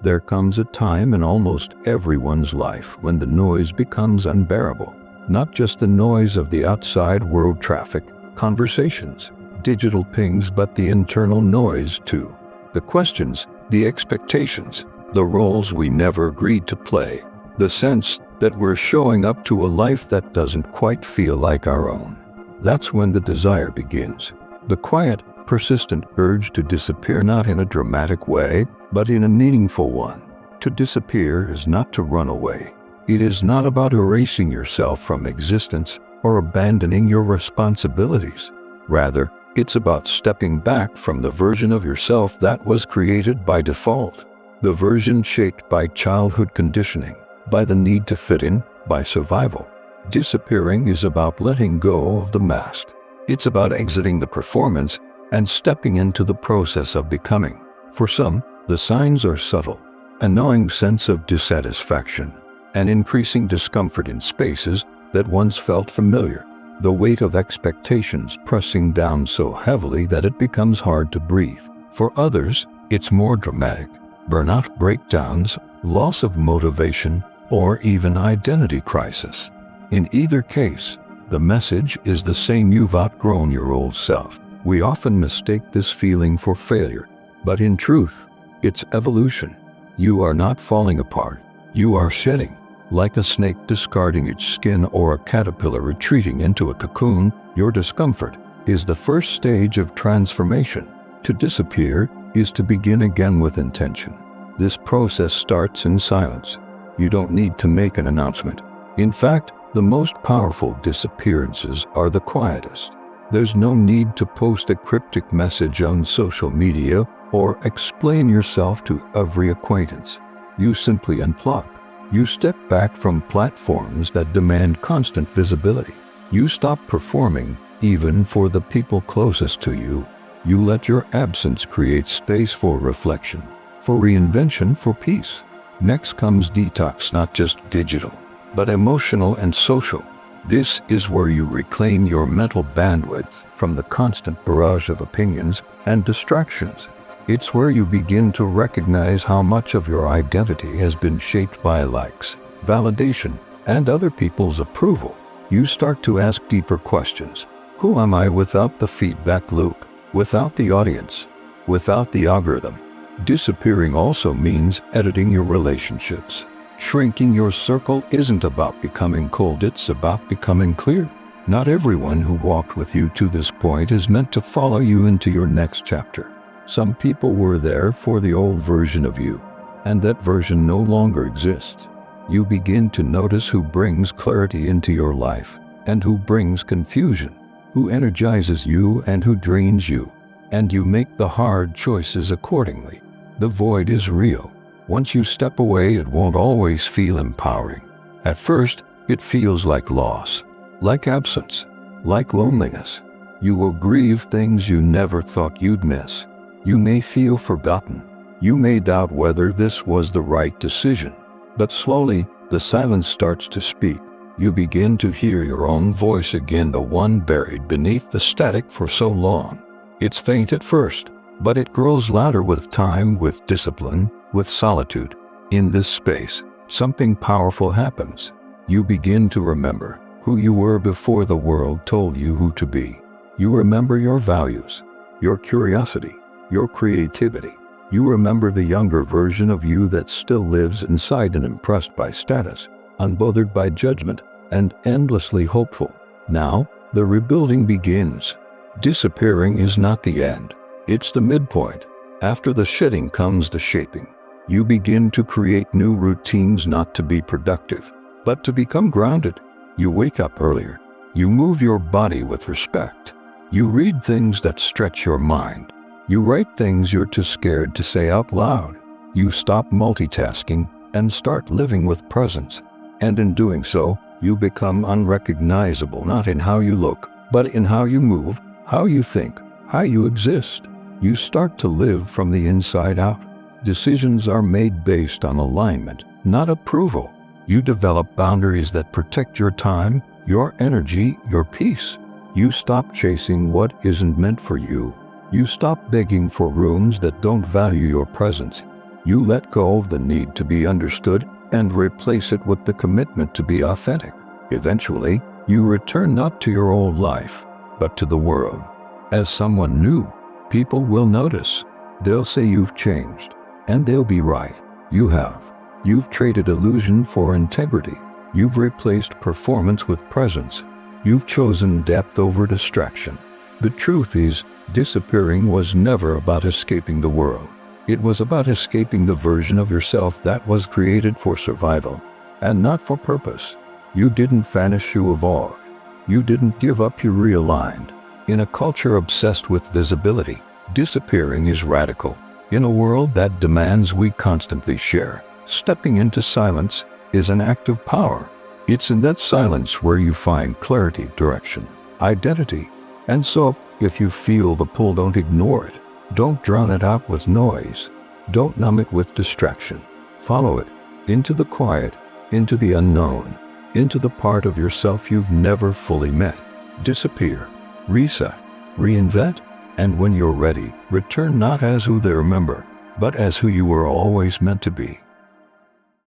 There comes a time in almost everyone's life when the noise becomes unbearable. Not just the noise of the outside world traffic, conversations, digital pings, but the internal noise too. The questions, the expectations, the roles we never agreed to play, the sense that we're showing up to a life that doesn't quite feel like our own. That's when the desire begins. The quiet, persistent urge to disappear, not in a dramatic way, but in a meaningful one. To disappear is not to run away. It is not about erasing yourself from existence or abandoning your responsibilities. Rather, it's about stepping back from the version of yourself that was created by default. The version shaped by childhood conditioning, by the need to fit in, by survival. Disappearing is about letting go of the mask. It's about exiting the performance and stepping into the process of becoming. For some, the signs are subtle: a gnawing sense of dissatisfaction, an increasing discomfort in spaces that once felt familiar, the weight of expectations pressing down so heavily that it becomes hard to breathe. For others, it's more dramatic: burnout, breakdowns, loss of motivation, or even identity crisis. In either case, the message is the same: you've outgrown your old self. We often mistake this feeling for failure, but in truth, it's evolution. You are not falling apart. You are shedding. Like a snake discarding its skin or a caterpillar retreating into a cocoon, your discomfort is the first stage of transformation. To disappear is to begin again with intention. This process starts in silence. You don't need to make an announcement. In fact, the most powerful disappearances are the quietest. There's no need to post a cryptic message on social media or explain yourself to every acquaintance. You simply unplug. You step back from platforms that demand constant visibility. You stop performing, even for the people closest to you. You let your absence create space for reflection, for reinvention, for peace. Next comes detox, not just digital, but emotional and social. This is where you reclaim your mental bandwidth from the constant barrage of opinions and distractions. It's where you begin to recognize how much of your identity has been shaped by likes, validation, and other people's approval. You start to ask deeper questions. Who am I without the feedback loop, without the audience, without the algorithm? Disappearing also means editing your relationships. Shrinking your circle isn't about becoming cold, it's about becoming clear. Not everyone who walked with you to this point is meant to follow you into your next chapter. Some people were there for the old version of you, and that version no longer exists. You begin to notice who brings clarity into your life, and who brings confusion, who energizes you and who drains you, and you make the hard choices accordingly. The void is real. Once you step away, it won't always feel empowering. At first, it feels like loss, like absence, like loneliness. You will grieve things you never thought you'd miss. You may feel forgotten. You may doubt whether this was the right decision. But slowly, the silence starts to speak. You begin to hear your own voice again, the one buried beneath the static for so long. It's faint at first, but it grows louder with time, with discipline, with solitude. In this space, something powerful happens. You begin to remember who you were before the world told you who to be. You remember your values, your curiosity, your creativity. You remember the younger version of you that still lives inside, unimpressed by status, unbothered by judgment, and endlessly hopeful. Now, the rebuilding begins. Disappearing is not the end. It's the midpoint. After the shedding comes the shaping. You begin to create new routines, not to be productive, but to become grounded. You wake up earlier. You move your body with respect. You read things that stretch your mind. You write things you're too scared to say out loud. You stop multitasking and start living with presence. And in doing so, you become unrecognizable, not in how you look, but in how you move, how you think, how you exist. You start to live from the inside out. Decisions are made based on alignment, not approval. You develop boundaries that protect your time, your energy, your peace. You stop chasing what isn't meant for you. You stop begging for rooms that don't value your presence. You let go of the need to be understood and replace it with the commitment to be authentic. Eventually, you return not to your old life, but to the world. As someone new, people will notice. They'll say you've changed, and they'll be right. You have. You've traded illusion for integrity. You've replaced performance with presence. You've chosen depth over distraction. The truth is, disappearing was never about escaping the world. It was about escaping the version of yourself that was created for survival, and not for purpose. You didn't vanish, you evolved. You didn't give up, you realigned. In a culture obsessed with visibility, disappearing is radical. In a world that demands we constantly share, stepping into silence is an act of power. It's in that silence where you find clarity, direction, identity. And so, if you feel the pull, don't ignore it. Don't drown it out with noise. Don't numb it with distraction. Follow it into the quiet, into the unknown, into the part of yourself you've never fully met. Disappear, reset, reinvent, and when you're ready, return not as who they remember, but as who you were always meant to be.